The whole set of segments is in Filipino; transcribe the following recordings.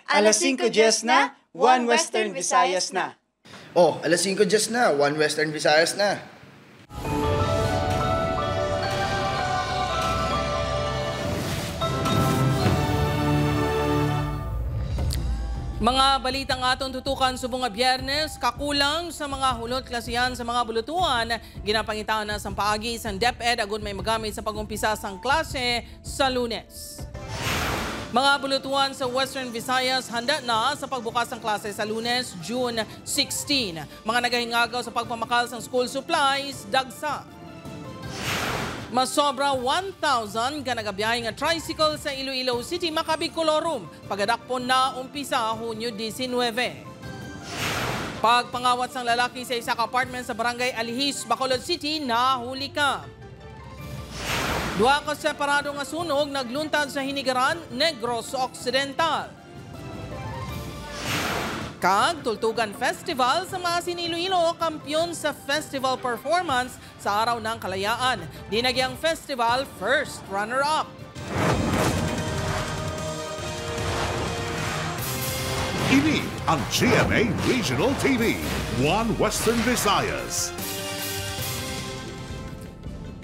Alas 5:10 na, One Western Visayas na. Oh, alas 5:10 na, One Western Visayas na. Mga balitang atong tutukan subong nga Biyernes, kakulang sa mga hulot klasihan sa mga bulutuan, ginapangitaan na sa paagi sa DepEd agud may magamit sa pagumpisa sang klase sa Lunes. Mga bulutuan sa Western Visayas handa na sa pagbukas ng klase sa Lunes, June 16. Mga nagahingagaw sa pagpamakal sa school supplies, dagsa. Masobra 1,000 ka nagabiyahe nga tricycle sa Iloilo City, Macabicolorum. Pagadakpon na umpisa Hunyo 19. Pagpangawat sang lalaki sa isa ka apartment sa Barangay Alihis, Bacolod City, nahuli ka. Duha ka separado nga sunog nagluntad sa Hinigaran, Negros Occidental. Kag Tultugan Festival sa Maasin, Iloilo, kampiyon sa festival performance sa Araw ng Kalayaan. Dinagyang festival first runner-up. Ini ang GMA Regional TV, One Western Visayas.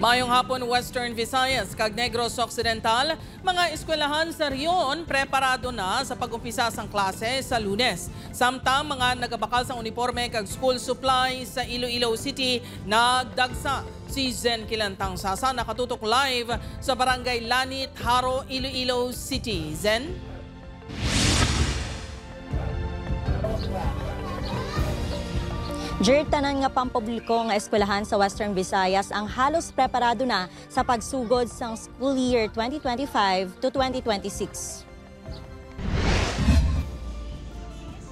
Mayong hapon, Western Visayas, kag Negros Occidental, mga eskwelahan sa riyon preparado na sa pag-umpisa sang klase sa Lunes. Samtang mga nagabakal sa uniforme kag school supplies sa Iloilo City nagdagsa. Si Zen Kilantang Sasa nakatutok live sa Barangay Lanit, Haro, Iloilo City. Zen? Tanan nga pampubliko nga eskwelahan sa Western Visayas ang halos preparado na sa pagsugod sa school year 2025 to 2026.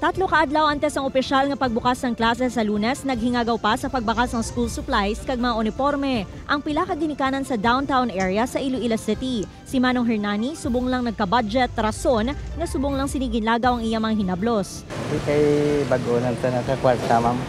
Tatlo ka adlaw antes ang opisyal nga pagbukas ng klase sa Lunes, naghingagaw pa sa pagbakas ng school supplies kag mga uniforme ang pila ka ginikanan sa downtown area sa Iloilo City. Si Manong Hernani subong lang nagka-budget rason nga subong lang siniginlagaw ang iyang hinablos. Di kay bagunan ta na sa kwarta, ma'am.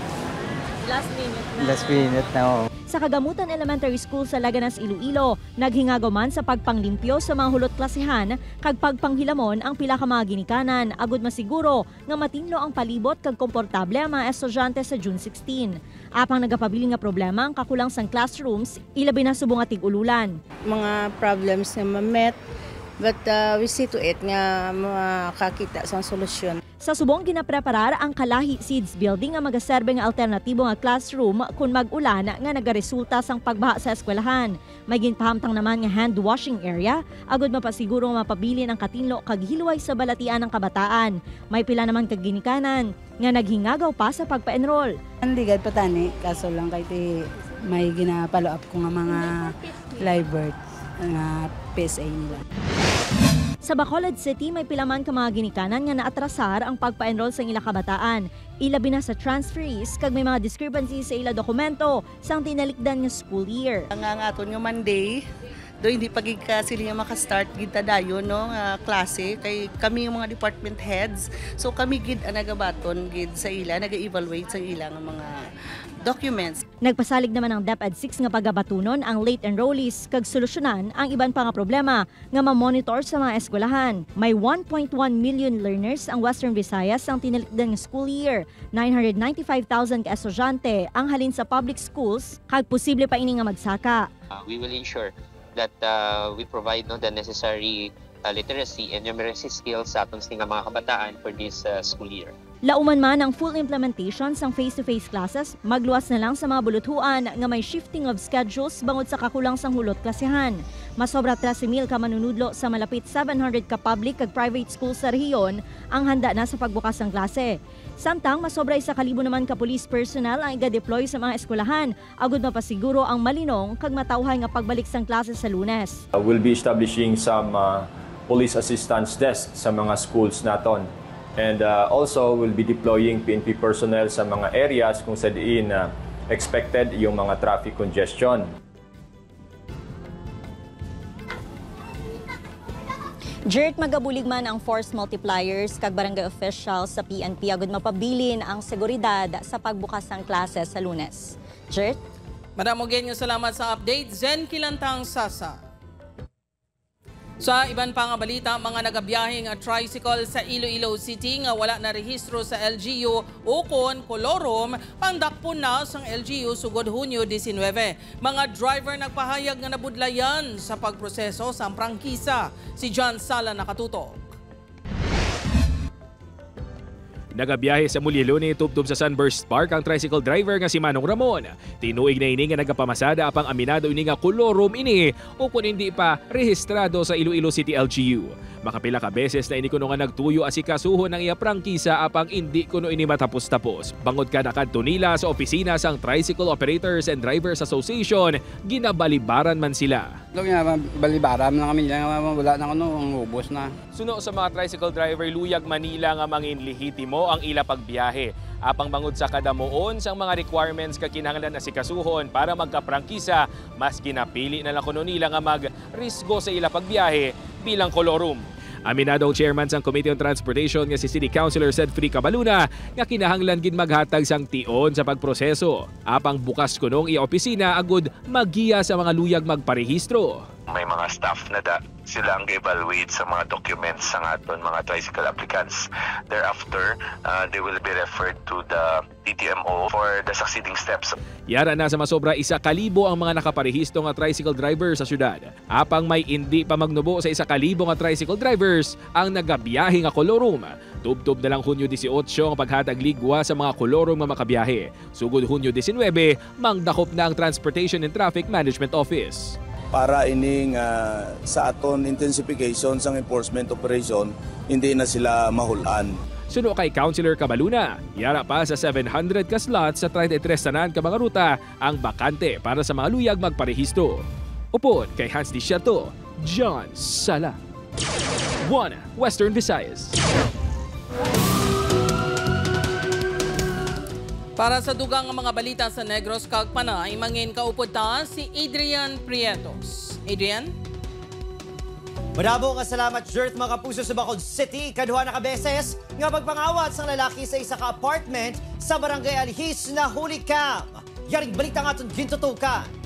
Last minute na, oh. Sa Kagamutan Elementary School sa Laganas, Iloilo, naghingagaw man sa pagpanglimpyo sa mga hulot klasihan kag pagpanghilamon ang pila ka mga ginikanan agud masiguro nga matinlo ang palibot kag komportable ang mga estudyante sa June 16. Apang nagapabili nga problema ang kakulang sang classrooms, ilabi na subong atig ululan. Mga problems na ma-met, but we see to it nga makakita sa solusyon. Sa subong ginapreparar ang Kalahi Seeds Building nga magaserbe nga alternatibo nga classroom kung mag-ulan nga nagaresulta sang pagbaha sa eskwelahan. May ginpahamtang naman nga hand washing area agud mapasiguro mapabili ng katinlo kag hilway sa balatian ng kabataan. May pila naman kag ginikanan nga naghingagaw pa sa pagpa-enroll. Andigad pa tani kaso lang kay may ginapalo up ko nga mga live birth nga PSA nila. Sa Bacolod City, may pilaman ka mga ginikanan nga naatrasar ang pagpa-enroll sa ila kabataan. Ilabi na sa transferees kag may mga discrepancies sa ila dokumento sang tinalikdan nga school year. Ang aton nga Monday, do hindi pagig sila nga maka-start gid ta dayon no klase kay kami yung mga department heads. So kami gid nagabaton gid sa ila, naga-evaluate sa ila nga mga documents. Nagpasalig naman ang DepEd 6 nga pagabatunon ang late enrollees kag solusyonan ang iban pa nga problema nga ma-monitor sa mga eskwelahan. May 1.1 million learners ang Western Visayas ang tinalikdan nga school year. 995,000 ka estudyante ang halin sa public schools kag posible pa ini nga magsaka. We will ensure that we provide the necessary literacy and numeracy skills sa atong mga kabataan for this school year. Lauman man ang full implementation sang face-to-face classes, magluwas na lang sa mga bulutuan nga may shifting of schedules bangod sa kakulang sang hulot klasihan. Masobra 13,000 ka manunudlo sa malapit 700 ka public kag private schools sa rehiyon ang handa na sa pagbukas ng klase. Samtang masobra 1,000 naman ka police personnel ang iga-deploy sa mga eskwelahan agud mapasiguro ang malinong kag matawhay nga pagbalik sang klase sa Lunes. We'll be establishing some police assistance desk sa mga schools naton. And also, we'll be deploying PNP personnel sa mga areas kung sa diin expected yung mga traffic congestion. Magabulig man ang force multipliers kag barangay officials sa PNP agud mapabilin ang seguridad sa pagbukas ng klase sa Lunes. Madam, again, salamat sa update. Zen Kilantang Sasa. Sa iban pa nga balita, mga nagabiyaheng tricycle sa Iloilo City nga wala na rehistro sa LGU ukon kolorom pandakpon na sang LGU sugod Hunyo 19. Mga driver nagpahayag nga nabudlayan sa pagproseso sa prangkisa. Si John Sala nakatutok. Nagabiyahe sa Mulilone tubtub sa Sunburst Park ang tricycle driver nga si Manong Ramon. Tinuig na ini nga nagapamasada apang aminado ini nga kolorom ini o kung hindi pa rehistrado sa Iloilo City LGU. Makapila ka beses na ini kuno nga nagtuyo asikasuhon ng iya prangkisa apang hindi kuno ini matapos-tapos. Bangod ka nakadto nila sa opisina sang Tricycle Operators and Drivers Association, ginabalibaran man sila. Balibaran na kami lang, wala na kuno, ang ubos na. Suno sa mga tricycle driver luyag Manila nga mangin lehitimo ang ila pagbiyahe. Apang bangod sa kadamuon sang mga requirements ka kinahanglan asikasuhon para magkaprangkisa, mas ginapili na lang kuno nila nga magrisgo sa ila pagbiyahe bilang kolorum. Aminado ang chairman sang Committee on Transportation nga si City Councilor Sedfrey Cabaluna nga kinahanglan gid maghatag sang tion sa pagproseso. Apang bukas kunong i-opisina agud magiya sa mga luyag magparehistro. May mga staff na sila ang evaluate sa mga documents sa aton mga tricycle applicants. Thereafter, they will be referred to the TTMO for the succeeding steps. Yara na sa masobra 1,000 ang mga nakaparehistro nga tricycle drivers sa syudad. Apang may hindi pa magnubo sa 1,000 nga tricycle drivers ang nagabiyahe nga kolorum. Tubtob na lang Hunyo 18 ang paghatag ligwa sa mga kolorum nga makabiyahe. Sugod Hunyo 19, mangdakop na ang Transportation and Traffic Management Office. Para ining sa aton intensification sang enforcement operation, hindi na sila mahulan. Suno kay Councilor Cabaluna, yara pa sa 700 ka slots sa 33 tanan ka mga ruta ang bakante para sa mga luyag magparehistro. Upon kay Hans Desierto, John Sala. 1 Western Visayas. Para sa dugang mga balita sa Negros kag Panay, mangin kaupod ta si Adrian Prietos. Adrian? Madabo nga salamat, Jert, mga kapuso sa Bacolod City. Kaduha na kabeses nga pagpangawat sang lalaki sa isa ka apartment sa Barangay Alhis na Hulicam. Yaring balita nga itong gintutukan.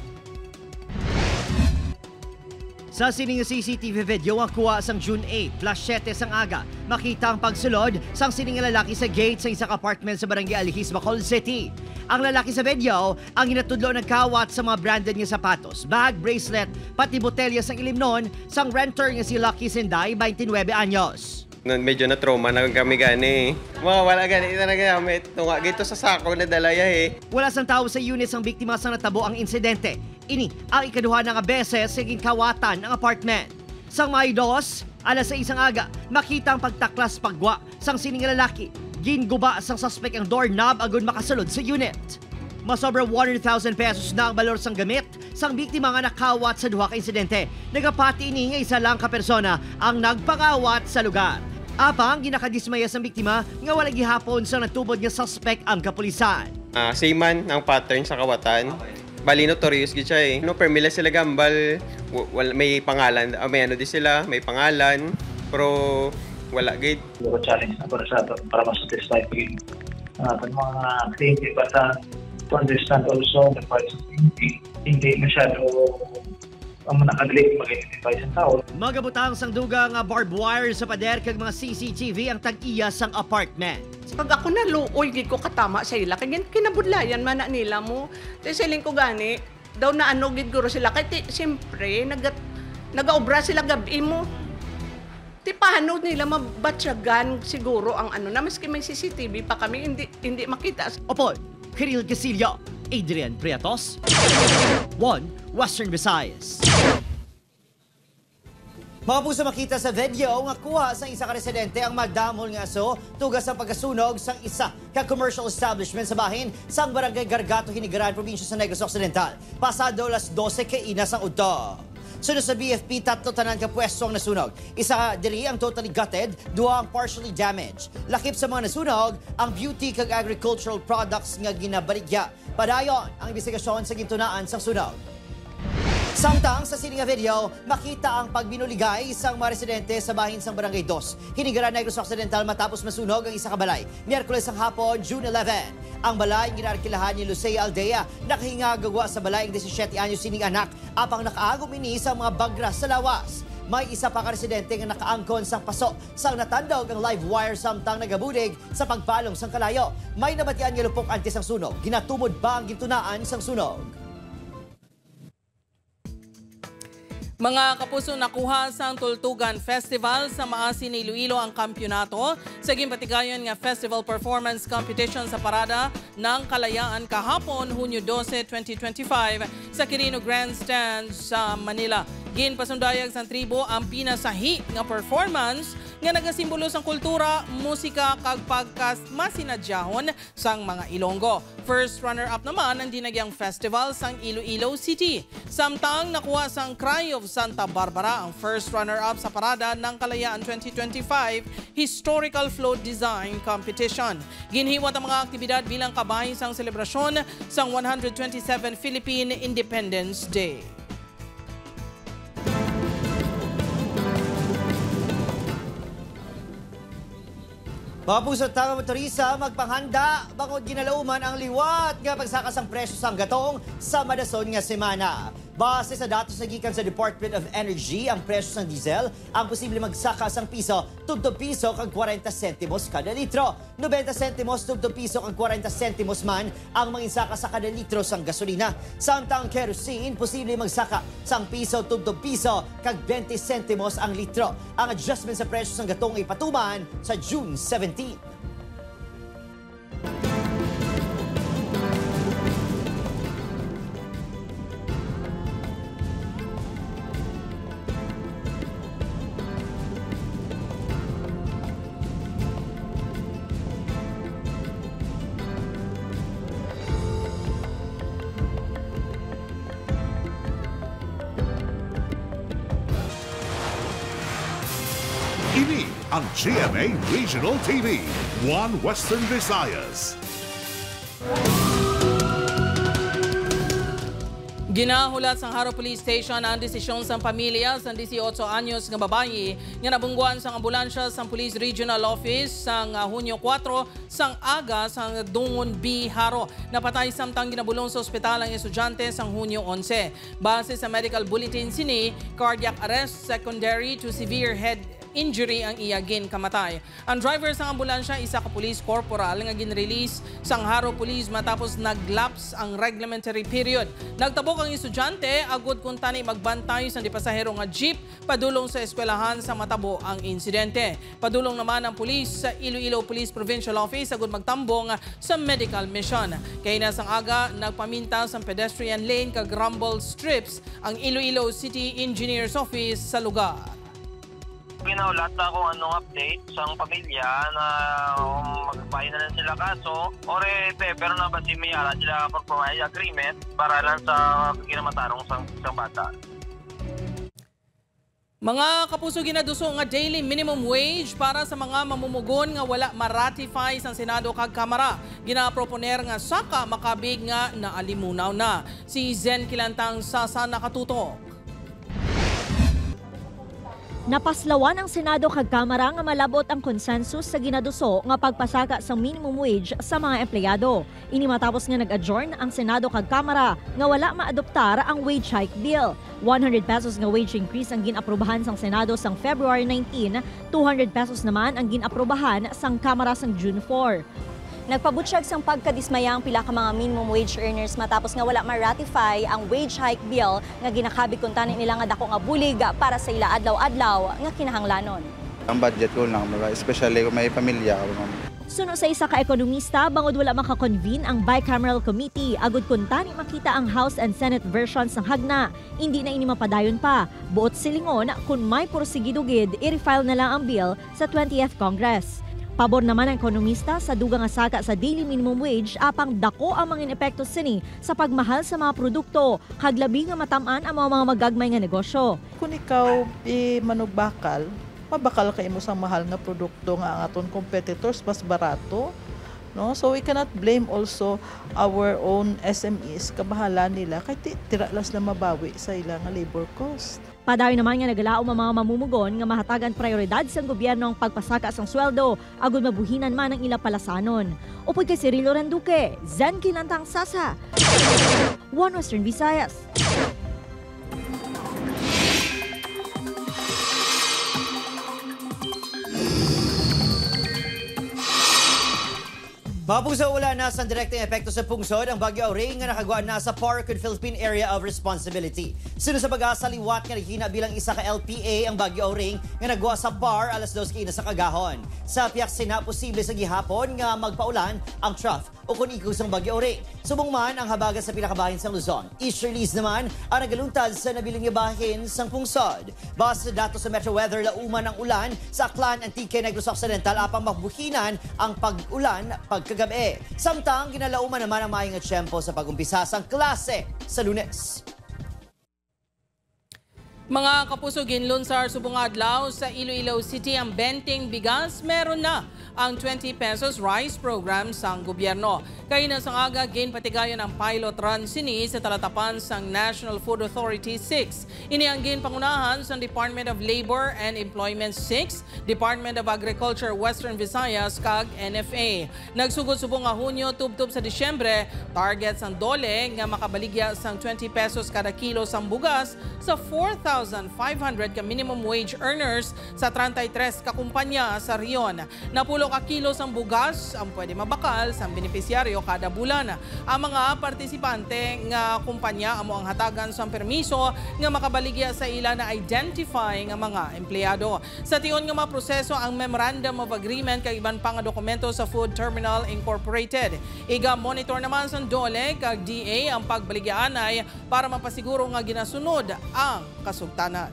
Sa sining CCTV video ang kuha sang June 8, +7 sang aga, makita ang pagsulod sang sining lalaki sa gate sa isang apartment sa Barangay Alhis, Bacolod City. Ang lalaki sa video ang ginatudlo nagkawat sa mga branded nga sapatos, bag, bracelet, pati botelya sang ilimnon sang renter nga si Lucky Sinday, 29 anyos. Medyo na trauma na kami gani. Wala gani na nagamit. Tunga gito sa sako na dalaya eh. Wala sang tao sa unit sang biktima sang natabo ang insidente. Ini ang ikaduha na nga beses siging kawatan ang apartment. Sang May 2, alas 6 ang aga, makita ang pagtaklas pagwa sang sining lalaki. Ginguba sang suspect ang doorknob agud makasulod sa unit. Masobra 100,000 pesos na ang balor sang gamit sang biktima nga nakawat sa duha ka insidente. Nagapati ini nga isa lang ka persona ang nagpangawat sa lugar. Apang ginakadismaya sang biktima nga wala gihapon sa natubod nga suspect ang kapulisan. Same man ang pattern sa kawatan. Bali notorious gid siya eh. No permila sila gambal, may pangalan, may ano di sila, may pangalan, pero wala gid. Siguro challenge na para ma-satisfy mga client basta to understand also the parts of hindi masyado ang nakadali mag-identify sa tao. Magabutang sang dugang barbed wire sa pader kag mga CCTV ang tag-iya sang apartment. Pag ako naluoy, gid ko katama sa ila. Kaya kinabudlayan man na nila mo. Tapos siling ko gani, daw na ano gid guro sila. Kaya siyempre, nag-obra sila gabi mo. Di paano nila mabatsyagan siguro ang ano na maski may CCTV pa kami, hindi makita. Opo, Kiril Casillo, Adrian Prietos, 1 Western Visayas. Mga puso, makita sa video nga kuha sa isa ka residente ang magdamol nga aso tugas sa pagkasunog sang isa ka commercial establishment sa bahin sang Barangay Gargato, Hinigaran, probinsya sa Negros Occidental. Pasado alas 12 kay ina sang udto. Sunod sa BFP, 3 tanan ka pwesto ang nasunog. Isa diri ang totally gutted, 2 ang partially damaged. Lakip sa mga nasunog, ang beauty kag agricultural products nga ginabaligya. Padayon ang investigasyon sa gintunaan sa sunog. Samtang sa sining nga video, makita ang pagbinuligay isang mga residente sa bahin sang Barangay 2, Hinigaran, Negros Occidental matapos masunog ang isa ka balay. Miyerkules ang hapon, June 11. Ang balay ginarkilahan ni Lucea Aldea, nakahingagagwa sa balay ang 17 anyos sining anak, apang nakaagom ini sa mga bagras sa lawas. may isa pa ka residente nga nakaangkon sang paso sang natandog ang live wire samtang nagabudig sa pagpalong sang kalayo. May nabatian nga lupok antes ang sunog. Ginatumod ba ang gintunaan sang sunog? Mga kapuso, nakuha sa Tultugan Festival sa Maasin, Iloilo ang kampyonato sa gimpatigayon nga Festival Performance Competition sa Parada ng Kalayaan kahapon, Hunyo 12, 2025 sa Quirino Grandstand sa Manila. Ginpasundayag sa tribo ang pinasahi nga performance nga nagasimbolo sang kultura, musika kag pagkamasinadjahon sang mga Ilonggo. First runner-up naman ang dinagyang festival sang Iloilo City. Samtang nakuha sang Cry of Santa Barbara ang first runner-up sa Parada ng Kalayaan 2025 Historical Float Design Competition. Ginhiwat ang mga aktibidad bilang kabahin sang selebrasyon sang 127 Philippine Independence Day. Mga puso at tanga motorista, magpanghanda bangod ginalauman ang liwat nga pagsakas ang presyo sang gatong sa madason nga semana. Base sa datos na gikan sa Department of Energy, ang presyo ng diesel ang posible magsakas ang piso, tugtog piso kag 40 sentimos kada litro. 90 sentimos tugtog piso kag 40 sentimos man ang manginsaka sa kada litro sang gasolina. Samtang kerosene, posible magsaka sang piso, tugtog piso kag 20 sentimos ang litro. Ang adjustment sa presyo sang gatong ay patuman sa June 17. Ini ang GMA Regional TV, One Western Visayas. Ginahulat sa Haro Police Station ang desisyon sa pamilya sa 18 anyos nga babayi nga nabungguan sa ambulansya sa Police Regional Office sa Hunyo 4 sang aga sa Dungon B, Haro. Napatay samtang ginabulong sa ospital ang estudyante sa Hunyo 11. Base sa medical bulletin sini, cardiac arrest secondary to severe head injury ang iyagin kamatay. Ang driver sa ambulansya isa ka police corporal nga ginrelease sang Haro Police matapos naglapse ang reglementary period. Nagtabok ang estudyante agud kun tani magbantay sa pasahero nga jeep padulong sa eskwelahan sa matabo ang insidente. Padulong naman ang police sa Iloilo Police Provincial Office agud magtambong sa medical mission. Kay nasang aga nagpaminta sa pedestrian lane kag rumble strips ang Iloilo City Engineers Office sa lugar. Ginaulat na akong update sa pamilya na magpahin na lang sila kaso pero na ba si Mayara sila compromise agreement para lang sa kinamatarong sa bata. Mga kapuso, ginaduso nga daily minimum wage para sa mga mamumugon nga wala ma-ratify sa Senado kag Kamara. Ginaproponer nga saka makabig nga naalimunaw na. Si Zen Kilantang Sasa nakatutok. Napaslawan ang Senado kag Kamara nga malabot ang konsensus sa ginaduso nga pagpasaka sa minimum wage sa mga empleyado. Ini matapos nga nag-adjourn ang Senado kag Kamara nga wala maadoptar ang wage hike bill. 100 pesos nga wage increase ang ginaprubahan sang Senado sang February 19, 200 pesos naman ang ginaprubahan sang Kamara sang June 4. Nagpabutyag sang pagkadismaya ang pila ka mga minimum wage earners matapos nga wala ma-ratify ang wage hike bill nga ginakabig kun tani nila nga dako nga bulig para sa ila adlaw-adlaw nga kinahanglanon. Ang budget ko lang, especially kung may pamilya. Suno sa isa ka ekonomista, bangod wala makakonvene ang bicameral committee, agud kun tani makita ang House and Senate versions ng hagna. Hindi na ini mapadayon pa. Buot silingon, kung may porsigidugid, i-refile na lang ang bill sa 20th Congress. Pabor naman ang ekonomista sa dugang nga saka sa daily minimum wage apang dako ang mga epekto sini sa pagmahal sa mga produkto, kaglabi nga matamaan ang mga magagmay nga negosyo. Kung ikaw manugbakal, mabakal kay mo sa mahal nga produkto nga ang aton competitors mas barato. No? So we cannot blame also our own SMEs, kabahala nila kay tiralas na mabawi sa ilang labor cost. Padayon naman nga nagalaom ang mga mamumugon nga mahatagan prioridad sa gobyerno ang pagpasaka sang sweldo agud mabuhinan man ang ila palasanon. Upoy kay Cirilo Renduque, Zen Kilantang Sasa, One Western Visayas. Mga pungso, wala na sa direktang epekto sa pungsod ang Bagyo Auring nga nakagawa na sa Paracud Philippine Area of Responsibility. Sino sa pag-asa liwat nga naghina bilang isa ka LPA ang Bagyo Auring nga nagawa sa bar alas 2 sa kagahon. Sa piyak sina posible sa gihapon nga magpaulan ang trough o kung ikusang Bagyo Auring. Subong man ang habagat sa pinakabahin sa Luzon. Easterlies naman ang nagaluntad sa nabiling bahin sang pungsod. Base sa datos sa Metro Weather, lauman ang ulan sa Aklan, Antique, Negros Occidental apang mabuhinan ang pag-ulan pagkagabi. Samtang ginalauman naman ang maayong tiyempo sa pag-umpisa sang klase sa Lunes. Mga kapuso, ginlunsar subong adlaw sa Iloilo City ang benting bigas. Meron na ang 20 pesos rice program sang gobyerno. Kaya na sang aga, ginpatigayon ang pilot run sini sa talatapan sang National Food Authority 6. Ini ang ginpangunahan sa Department of Labor and Employment 6, Department of Agriculture Western Visayas, kag NFA. Nagsugod subong nga Hunyo, tubtub sa Disyembre, target sang dole nga makabaligya sang 20 pesos kada kilo sang bugas sa 4,500 ka minimum wage earners sa 33 ka kumpanya sa riyon. Napulo ka kilos ang bugas ang pwede mabakal sa benepisyaryo kada bulan. Ang mga partisipante nga kumpanya amo ang hatagan sa permiso nga makabaligya sa ila na identify nga mga empleyado. Sa tion nga maproseso ang Memorandum of Agreement kag iban pa nga dokumento sa Food Terminal Incorporated. Iga monitor naman sa DOLE kag DA ang pagbaligyaanay para mapasiguro nga ginasunod ang kasugtanan.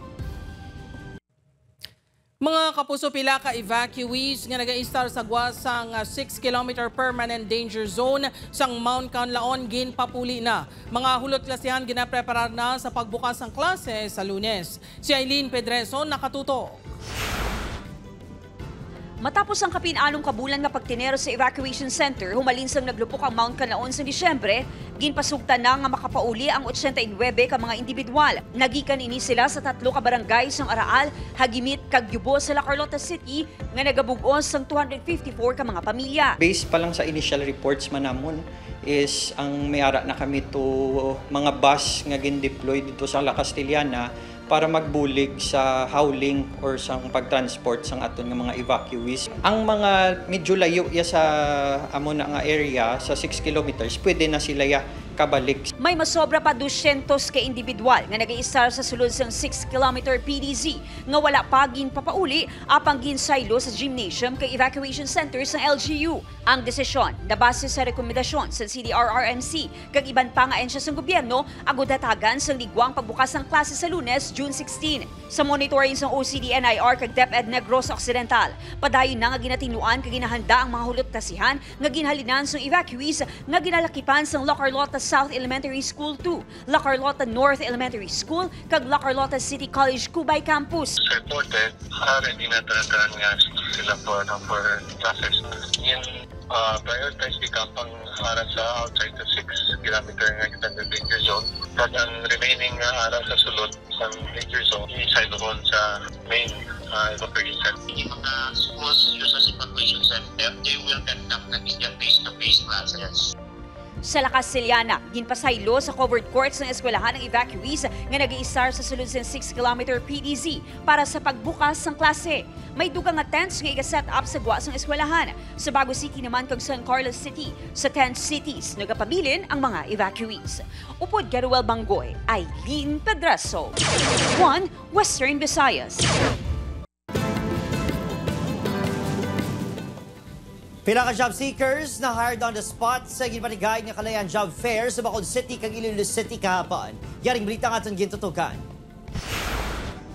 Mga kapuso, pila ka evacuees nga naga-istar sa guwasang 6-kilometer permanent danger zone sang Mount Canlaon ginpapuli na. Mga hulot klasihan ginapreparar na sa pagbukas ng klase sa Lunes. Si Aileen Pedreso nakatuto. Matapos ang kapinanong kabulan nga pagtinero sa evacuation center, humalinsang naglupok ang Mount Canlaon sa Disyembre, ginpasugtan na nga makapauli ang 89 ka mga individual. Nagikan ini sila sa 3 ka barangay sang Araal, Hagimit, kag Yubo sa La Carlota City nga nagabug-os sang 254 ka mga pamilya. Based pa lang sa initial reports manamon is ang mayara na kami to mga bus nga gin-deploy dito sa La Castellana para magbulig sa hauling or sa pagtransport sang aton nga mga evacuees. Ang mga medyo layo ya sa amo na nga area sa 6 kilometers, pwede na sila ya kabalik. May masobra pa 200 ka individual nga nag-iistar sa sulod sang 6-kilometer PDZ nga wala pa ginpapauli apang ginsaylo sa gymnasium kay evacuation centers ng LGU. Ang desisyon na base sa rekomendasyon sa CDRRMC kag iban pa nga ensya sang gobyerno agud hatagan sang ligwang pagbukas ng klase sa Lunes, June 16. Sa monitoring sang OCD-NIR kag DepEd Negros Occidental, padayon na nga ginatinuan kag ginahanda ang mga hulot klasihan nga ginhalinan sang evacuees nga ginalakipan sang La Carlota South Elementary School 2, La Carlota North Elementary School, kag La Carlota City College Cubay Campus. Reported, ready na talaga nga sila for classes. Yung prioritize di kampang araw sa outside the 6-kilometer nga extended danger zone. But ang remaining araw sa sulod sa danger zone, iside doon sa main evacuation center. Yung mga schools sa evacuation center, they will conduct na face-to-face classes. Sa La Castellana, ginpasaylo sa covered courts ng eskwelahan ng evacuees nga nag-iistar sa sulod sa 6-kilometer PDZ para sa pagbukas ng klase. May dugang nga tents nga i-set up sa guwas ng eskwelahan. Sa Bago City naman kag San Carlos City, sa tent cities, nagapabilin ang mga evacuees. Upod Garuel Banggoy, Aileen Pedreso, 1 Western Visayas. Pila ka job seekers na hired on the spot sa ginpatigay nga Kalayaan Job Fair sa Bacolod City kag Iloilo City kahapon. Yaring balita nga aton gintutukan.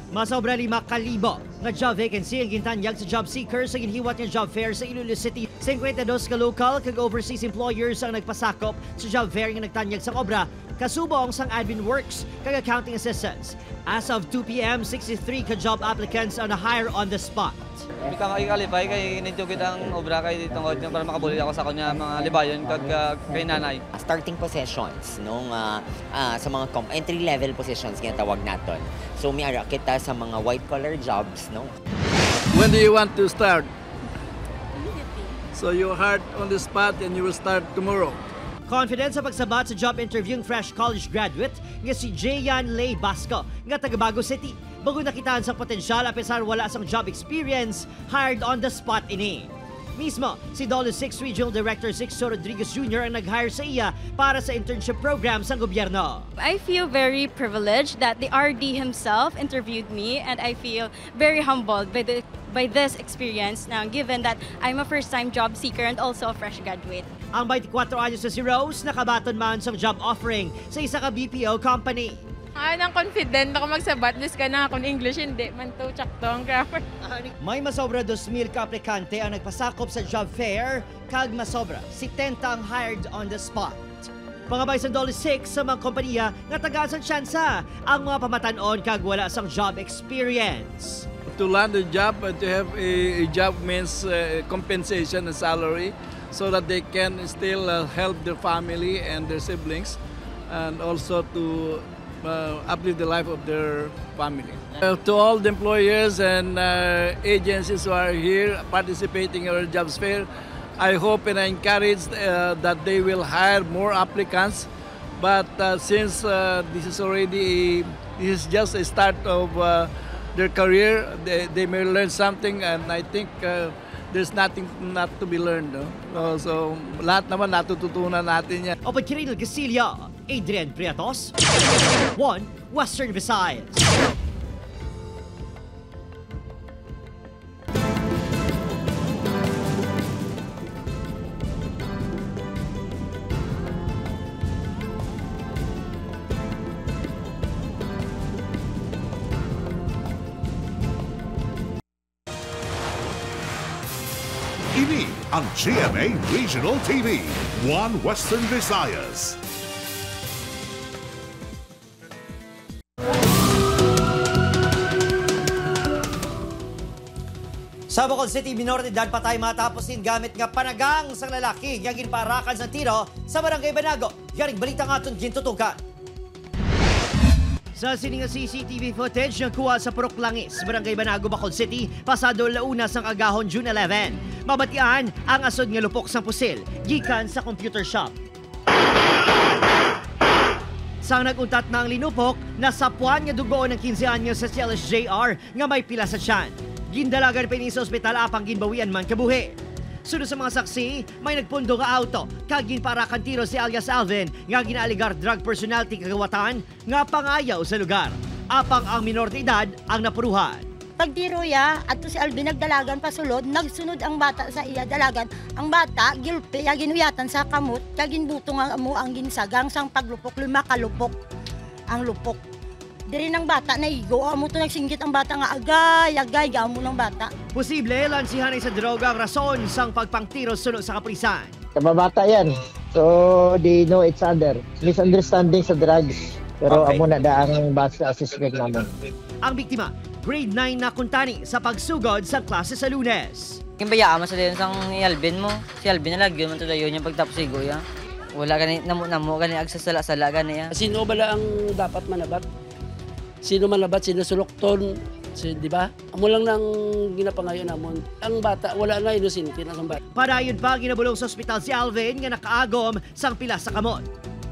Masobra 5,000 nga job vacancy ang gintanyag sa job seekers sa ginhiwat nga job fair sa Iloilo City. 52 ka local kag overseas employers ang nagpasakop sa job fair nga nagtanyag sa obra, kasubong sang admin works kag accounting assistants. As of 2 p.m., 63 ka job applicants are na hire on the spot. Hindi ka makikalipay kay nitugid ang obra kay ditong audio para makabuli ako sa kanya mga libayon kag kay nanay. Starting positions nung sa mga entry level positions nga tawag naton. So may ara kita sa mga white collar jobs, no. When do you want to start? So you're hired on the spot and you will start tomorrow. Confident sa pagsabat sa job interview ng fresh college graduate nga si Jayan Lay Basco nga taga Bago City. Bago nakitaan sa potensyal apesar wala sang job experience, hired on the spot ini. Mismo, si Dolo 6 Regional Director Sixto Rodriguez Jr. ang nag-hire sa iya para sa internship program sa gobyerno. I feel very privileged that the RD himself interviewed me, and I feel very humbled by this experience now, given that I'm a first-time job seeker and also a fresh graduate. Ang 24 anyos na si Rose nakabaton man sa job offering sa isa ka BPO company. Nang confident ako magsabat, dis ka na kung English hindi man to tsakto ang grammar. May masobra 2,000 ka aplikante ang nagpasakop sa job fair, kag masobra 70 ang hired on the spot. Pangabay sa $6 sa mga kompanya nga tagaan sa tsansa ang mga pamatanon kag wala sang job experience. To land a job, to have a job means compensation and salary so that they can still help their family and their siblings, and also to uplift the life of their family. To all the employers and agencies who are here participating in our jobs fair, I hope and I encourage that they will hire more applicants. But since this is just a start of their career, they may learn something, and I think there's nothing not to be learned. No? So lahat naman natututunan natin yan. Opo, Kiril Gasilio, Adrian Priatos, 1 Western Visayas. Ini ang GMA Regional TV, 1 Western Visayas. Sa Bacol City, minor de edad patay matapos din gamit nga panagang sang lalaki nga ginparakan sa tiro sa Barangay Banago. Yaring balita nga aton gintutukan. Sa sininga CCTV footage ng kuha sa Purok Langis, Barangay Banago, Bacol City, pasado launa sang agahon June 11. Mabatian ang asod nga lupok sang pusil, gikan sa computer shop. Sang naguntat na ang linupok, nasapuan nga dugoon ng 15 anyos sa CLS JR nga may pila sa tiyan. Gindalagan pa sa ospital apang ginbawian man kabuhi. Sunod sa mga saksi, may nagpundo nga auto, kagin para kantiro si alias Alvin nga ginaaligar drug personality kagawatan nga pangayaw sa lugar. Apang ang minor de edad ang napuruhan. Pagtiro ya, ato si Alvin nagdalagan pasulod, nagsunod ang bata sa iya dalagan. Ang bata, gilpi, ginuyatan sa kamot, ginbutong mo ang ginsagang sang paglupok, 5 kalupok ang lupok. Diri ng bata na igo, amo to nagsinggit ang bata nga agay, amo ng bata. Posible lansihan ay sa droga ang rason sang pagpangtiro sunod sa kapulisan. Sa bata yan, so they know each other. Misunderstanding sa drugs, pero amo na daang base assessment namin. Ang biktima, grade 9 na kuntani sa pagsugod sa klase sa Lunes. Kimbayaan mo sa din sang Alvin mo, si Alvin na lagyan mo to dayon yung pagtapos igo ya. Wala gani namo gani agsasala-sala gani ya. Sino bala ang dapat manabat? Sino manabat, sino sulokton, di ba? Amo lang nang ginapangayon namon. Ang bata, wala na inusinti na ng bata. Padayon pa, ginabulong sa ospital si Alvin nga nakaagom sang pila sa kamot.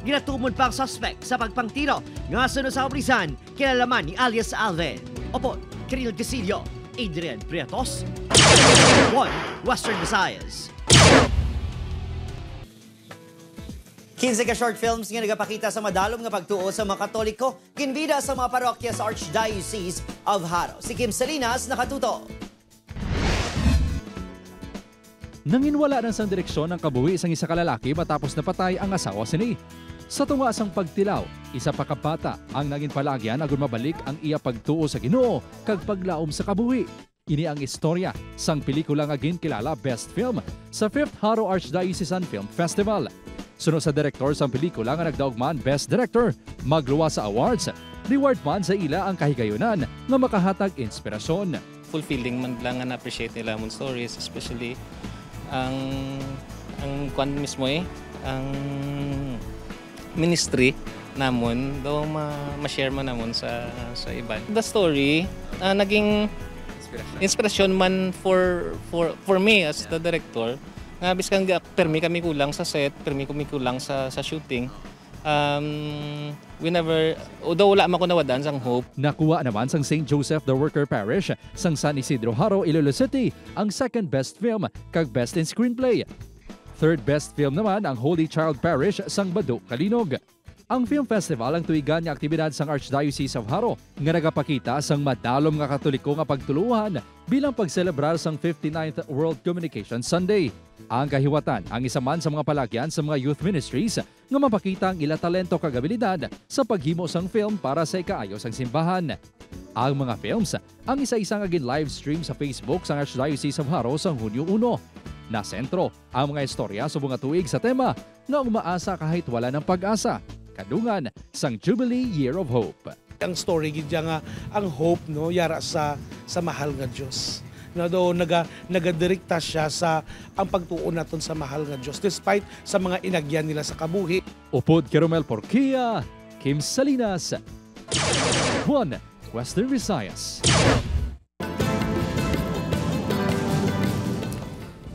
Ginatumod pa ang suspect sa pagpangtiro nga sunod sa kapulisan, kinalaman ni alias Alvin. Opo, Kiril Gasilio, Adrian Priatos, 1 Western Visayas. 15 ka short films nga nagapakita sa madalom nga pagtuo sa mga Katoliko, ginbida sa mga parokya sa Archdiocese of Haro. Si Kim Salinas nakatuto. Nanginwala ng sang direksyon ng kabuhi isang isa kalalaki matapos napatay ang asawa sini. Sa tunga sang pagtilaw, isa pa kabata ang naging palagyan agon mabalik ang iya pagtuo sa Ginoo kag paglaom sa kabuhi. Ini ang istorya sang pelikula nga ginkilala Best Film sa 5th Haro Archdiocesan Film Festival. Sunod sa direktor sang pelikula nga nagdaugman Best Director, magluwa sa awards. Reward man sa ila ang kahigayunan nga makahatag inspirasyon. Fulfilling man lang nga na-appreciate nila mong stories, especially ang kwan mismo ang ministry namon daw ma-share man namon sa iban. The story naging inspirasyon man for me as the director. Nga biskan permi kami kulang sa set, permi kami kulang sa shooting. although wala man ko nawadan sang hope. Nakuha naman sang St. Joseph the Worker Parish sang San Isidro Haro, Iloilo City ang second best film kag best in screenplay. Third best film naman ang Holy Child Parish sang Bado, Kalinog. Ang film festival ang tuigan nga aktibidad sang Archdiocese of Haro nga nagapakita sang madalom nga Katoliko nga pagtuluhan bilang pagselebrar sang 59th World Communication Sunday. Ang kahiwatan ang isa man sa mga palagyan sa mga youth ministries nga mapakita ang ila talento kag abilidad sa paghimo sang film para sa ikaayo sang simbahan. Ang mga films ang isa-isang agin live stream sa Facebook sang Archdiocese of Haro sang Hunyo 1. Nasentro ang mga istorya sa mga tuig sa tema nga umaasa kahit wala ng pag-asa. Kadungan sang Jubilee Year of Hope. Ang story gidya nga ang hope no yara sa mahal nga Dios. Na do nagadirekta siya sa ang pagtuon naton sa mahal nga Dios despite sa mga inagyan nila sa kabuhi. Upod kay Romel Porquia, Kim Salinas, 1 Western Visayas.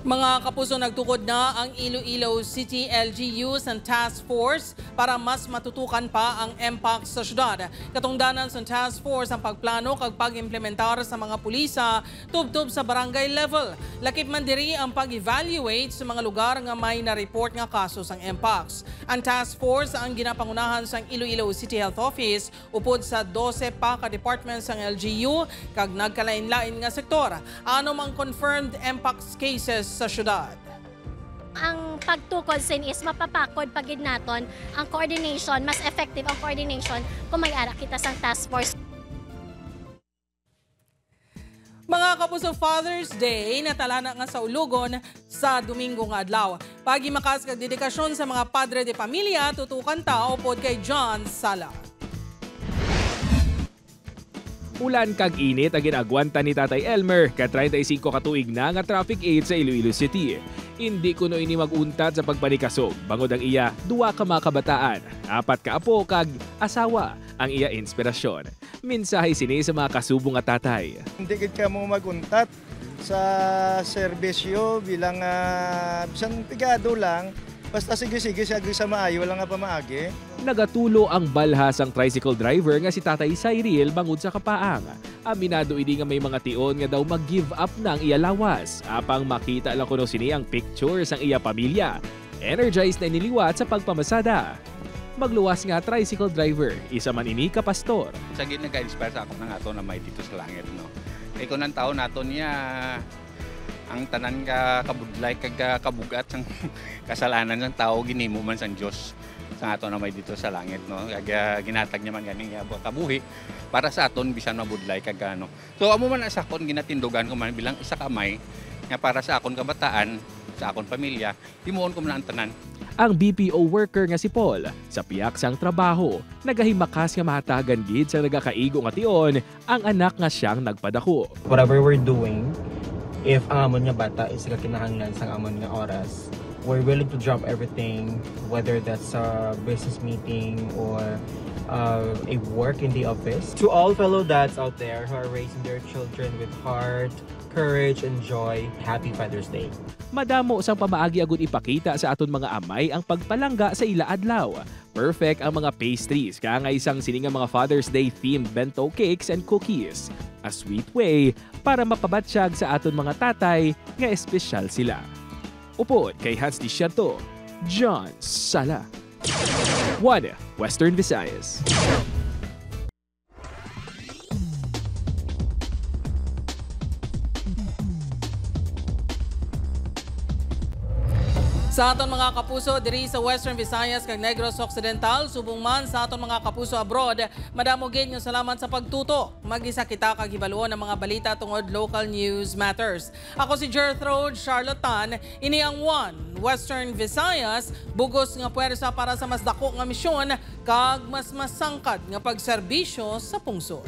Mga kapuso, nagtukod na ang Iloilo City LGU sa task force para mas matutukan pa ang MPOX sa syudad. Katungdanan sa task force ang pagplano kag pag-implementar sa mga pulisa tubtob sa barangay level. Lakip man diri ang pag-evaluate sa mga lugar nga may na-report nga kaso sang MPOX. Ang task force ang ginapangunahan sang Iloilo City Health Office upod sa 12 pa ka department sang LGU kag nagkalain-lain nga sektor. Ano mang confirmed MPOX cases sa syudad? Ang pagtukod sin is mapapakod pagid naton ang coordination, mas effective ang coordination kung may ara kita sang task force. Mga kapuso, Father's Day natala na nga sa Ulugon sa Domingo nga adlaw. Pagimakas kag dedikasyon sa mga padre de pamilya, tutukan ta upod kay John Sala. Ulan kag init ang ginagwanta ni Tatay Elmer ka 35 katuig na nga traffic aid sa Iloilo City. Hindi kuno ini maguntat sa pagpanikasog. Bangod ang iya, 2 ka mga kabataan, 4 ka apo kag asawa ang iya inspirasyon. Mensahe sini sa mga kasubong at tatay. Hindi gid ka mo maguntat sa serbisyo bilang bisan pigado lang. Basta sige-sige siya sa maayo, wala nga pa maagi. Nagatulo ang balhasang tricycle driver nga si Tatay Cyril bangod sa kapaang. Aminado ini nga may mga tion nga daw mag-give up na ang iya lawas. Apang makita lang kuno sini ang pictures ang iya pamilya. Energized na niliwat sa pagpamasada. Magluwas nga tricycle driver, isa man ini ka pastor. Sa gid nag-inspire sa ako ng ato na may dito sa langit, no. Kay kunang taon nato niya ang tanan ka kabudlay kag kabugat sang kasalanan ng tao ginimo man sang Dios sa aton na may dito sa langit, no. Kag ginatag niya man ganing kabuhi para sa aton bisan mabudlay kag ano. So amo man sa akon ginatindugan ko man bilang isa kamay nga para sa akon kabataan, sa akon pamilya, himuon ko man ang tanan. Ang BPO worker nga si Paul sa piyak sang trabaho, nagahimakas nga mahatagan gid sa nagakaigo nga tion ang anak nga siyang nagpadako. Whatever we're doing, if ang amon nga bata is kinahanglan sa amon nga oras, we're willing to drop everything, whether that's a business meeting or a work in the office. To all fellow dads out there who are raising their children with heart, courage, and joy, happy Father's Day. Madamo sang pamaagi agud ipakita sa aton mga amay ang pagpalangga sa ila adlaw. Perfect ang mga pastries, kaya isang siningang mga Father's Day themed bento cakes and cookies. A sweet way para mapabatsyag sa aton mga tatay nga espesyal sila. Upod kay Hans Diciarto, John Sala. 1 Western Visayas. Sa aton mga kapuso diri sa Western Visayas kag Negros Occidental, subong man sa aton mga kapuso abroad, madamo gid nga salamat sa pagtuto. Mag-isa kita kag hibaluon ang mga balita tungod local news matters. Ako si Gertrude Charlatan, ini ang 1 Western Visayas, bugos nga puwersa para sa mas dako nga misyon kag mas masangkad nga pagserbisyo sa pungsod.